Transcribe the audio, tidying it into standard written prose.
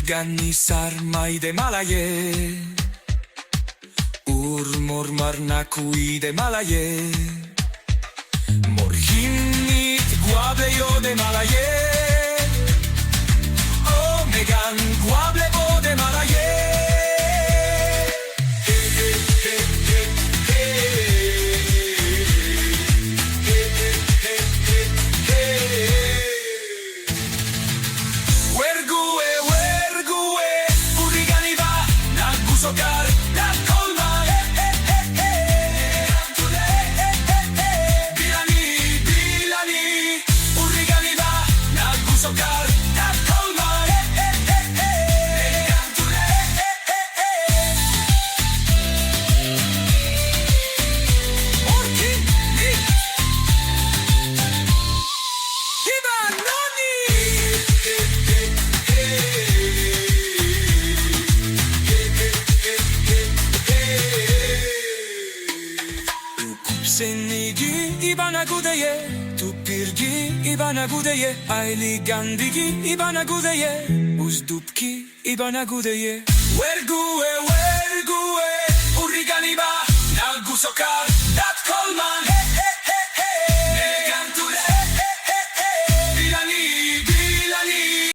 Morginnid sarmayde malaye Mormarnakuide malaye Morginnid guableyo de malaye Omegan guablebo de malaye Sokar dat kolma Bilani bilani Morginnid nagu sokar dat kolma Morginnid Ivanoni Senigi ibana gudeye, tupirgi ibana gudeye, ayli gandigi ibana gudeye, uzdupki ibana gudeye. Wergue, Morginnid nagu sokar dat kolma.